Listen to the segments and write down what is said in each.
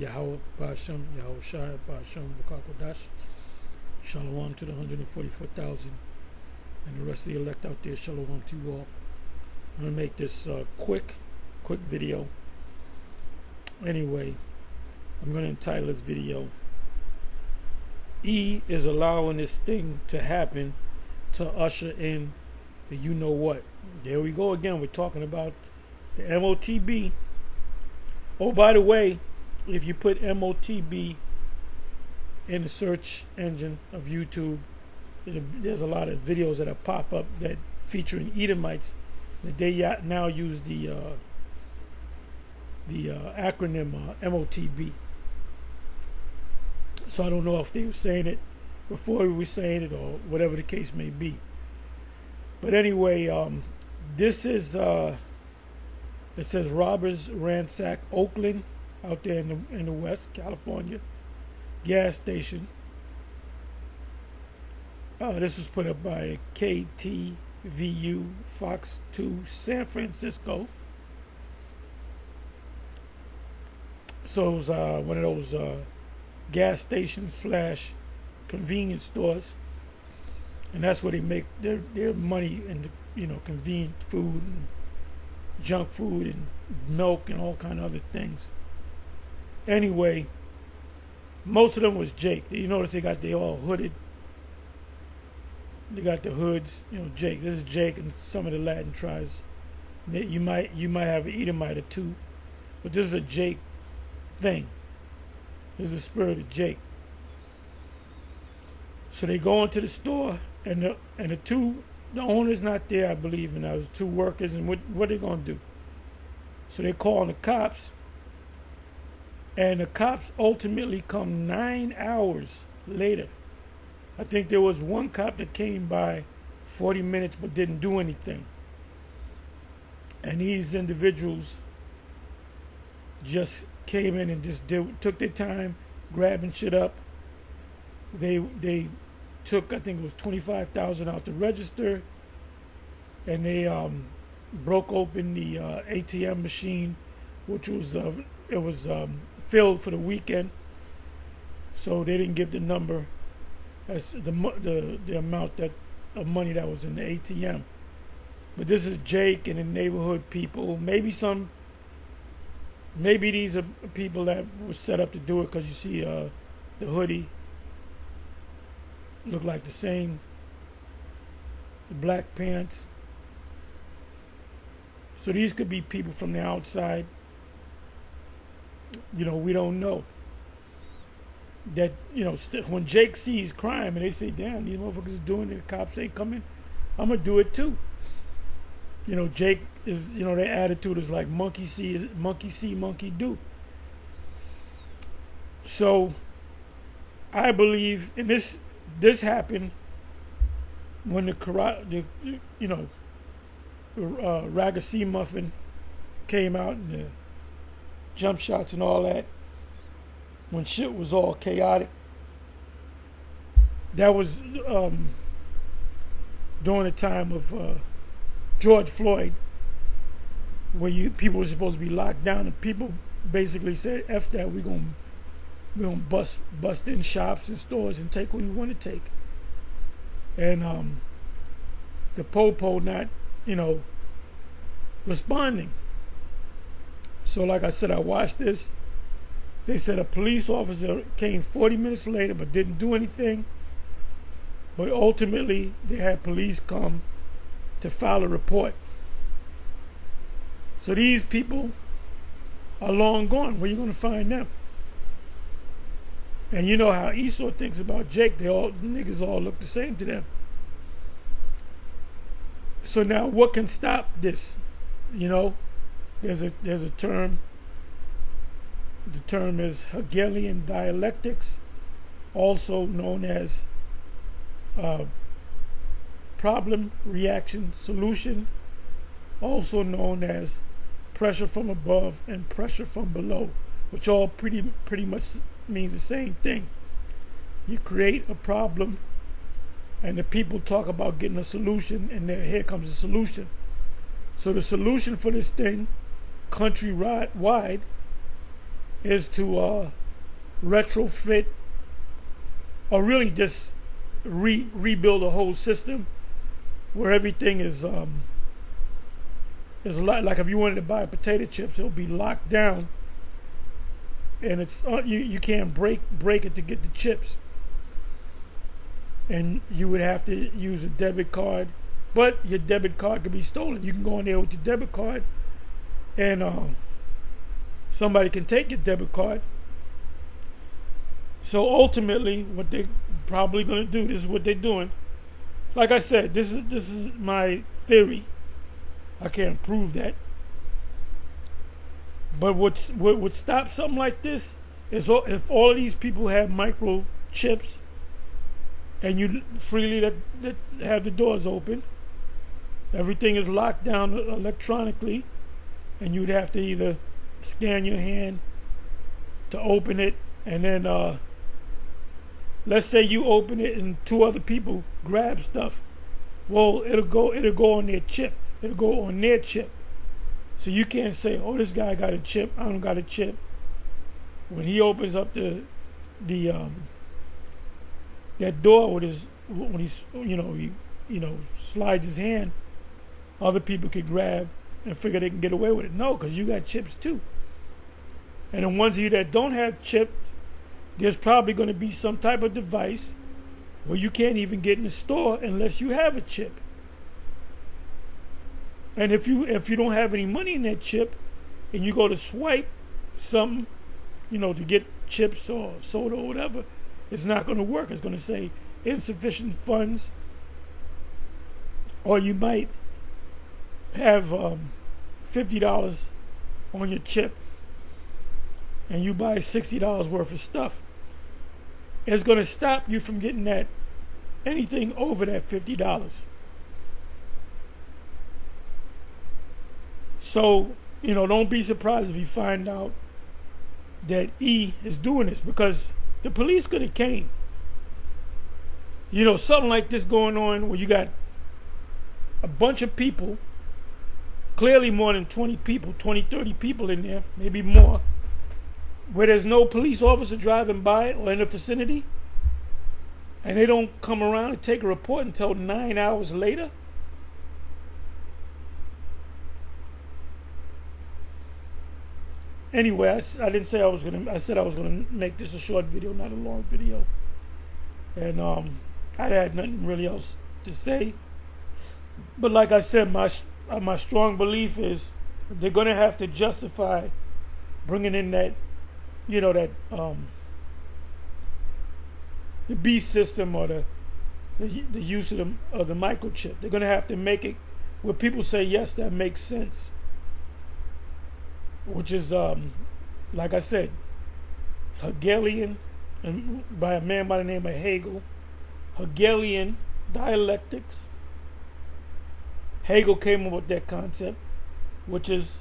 Yahweh Ba'Shem, Yahweh Shai Ba'Shem, Wakakodash. Shalom to the 144,000 and the rest of the elect out there. Shalom to you all. I'm going to make this quick video. Anyway, I'm going to entitle this video, E is allowing this thing to happen to usher in the you know what. There we go again. We're talking about the MOTB. Oh, by the way, if you put MOTB in the search engine of YouTube, there's a lot of videos that'll pop up that featuring Edomites that they now use the acronym MOTB. So I don't know if they were saying it before we were saying it or whatever the case may be. But anyway, this is it says robbers ransack Oakland out there in the West California gas station. This was put up by KTVU Fox 2 San Francisco. So it was one of those gas stations / convenience stores, and that's where they make their money in the convenient food and junk food and milk and all kind of other things. Anyway, most of them was Jake. You notice they all hooded. They got the hoods, Jake. This is Jake and some of the Latin tribes. You might have an Edomite or two, but this is a Jake thing. This is the spirit of Jake. So they go into the store, and the owner's not there, I believe, and there's two workers, and what they gonna do? So they call the cops, and the cops ultimately come 9 hours later. I think there was one cop that came by 40 minutes but didn't do anything. And these individuals just came in and just took their time grabbing shit up. They took, I think it was $25,000 out the register, and they broke open the ATM machine, which was filled for the weekend. So they didn't give the number as the amount of money that was in the ATM. But this is Jake and the neighborhood people. Maybe these are people that were set up to do it, because you see the hoodie look like the same, the black pants. So these could be people from the outside. We don't know. That, when Jake sees crime and they say, damn, these motherfuckers is doing it, the cops ain't coming, I'm going to do it too. Jake is, their attitude is like monkey see, monkey do. So I believe, and this happened when the ragamuffin came out, and the jump shots and all that, when shit was all chaotic. That was during the time of George Floyd, where people were supposed to be locked down, and people basically said, F that, we're gonna bust in shops and stores and take what we want to take. And the po not, responding. So like I said, I watched this. They said a police officer came 40 minutes later but didn't do anything. But ultimately, they had police come to file a report. So these people are long gone. Where are you going to find them? And you know how Esau thinks about Jake. Niggas all look the same to them. So now what can stop this? There's a term. The term is Hegelian dialectics, also known as problem, reaction, solution, also known as pressure from above and pressure from below, which all pretty much means the same thing. You create a problem, and the people talk about getting a solution, and here comes the solution. So the solution for this thing, countrywide, is to retrofit, or really just rebuild a whole system where everything is a lot like if you wanted to buy potato chips, it'll be locked down, and it's you can't break it to get the chips, and you would have to use a debit card, but your debit card could be stolen. You can go in there with your debit card, and somebody can take your debit card. So ultimately, what they're probably going to do, this is what they're doing. Like I said, this is my theory. I can't prove that. But what would stop something like this is if all of these people have microchips, and you freely let have the doors open. Everything is locked down electronically, and you'd have to either scan your hand to open it, and then let's say you open it and two other people grab stuff. Well, it'll go on their chip. It'll go on their chip. So you can't say, "Oh, this guy got a chip. I don't got a chip." When he opens up that door with when he's slides his hand, other people can grab and figure they can get away with it. No, because you got chips too. And the ones of you that don't have chips, there's probably going to be some type of device where you can't even get in the store unless you have a chip. And if you don't have any money in that chip, and you go to swipe something, to get chips or soda or whatever, it's not going to work. It's going to say insufficient funds, or you might have $50 on your chip, and you buy $60 worth of stuff. It's going to stop you from getting anything over that $50. So, don't be surprised if you find out that E is doing this, because the police could have came. Something like this going on where you got a bunch of people, clearly more than 20 people, 20, 30 people in there, maybe more, where there's no police officer driving by or in the vicinity, and they don't come around and take a report until 9 hours later. Anyway, I said I was gonna make this a short video, not a long video, and I had nothing really else to say. But like I said, my strong belief is they're gonna have to justify bringing in that, the B system, or the use of the microchip. They're gonna have to make it where people say, yes, that makes sense. Which is, like I said, Hegelian, and by a man by the name of Hegel. Hegelian dialectics. Hegel came up with that concept, which is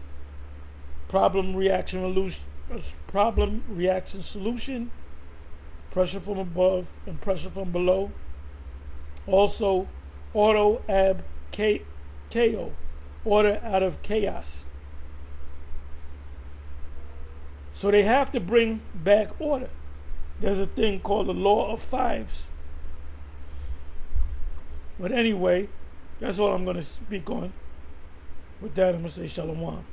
problem reaction solution, pressure from above and pressure from below. Also, ordo ab chaos, order out of chaos. So they have to bring back order. There's a thing called the law of fives. But anyway, that's all I'm going to speak on. With that, I'm going to say shalom.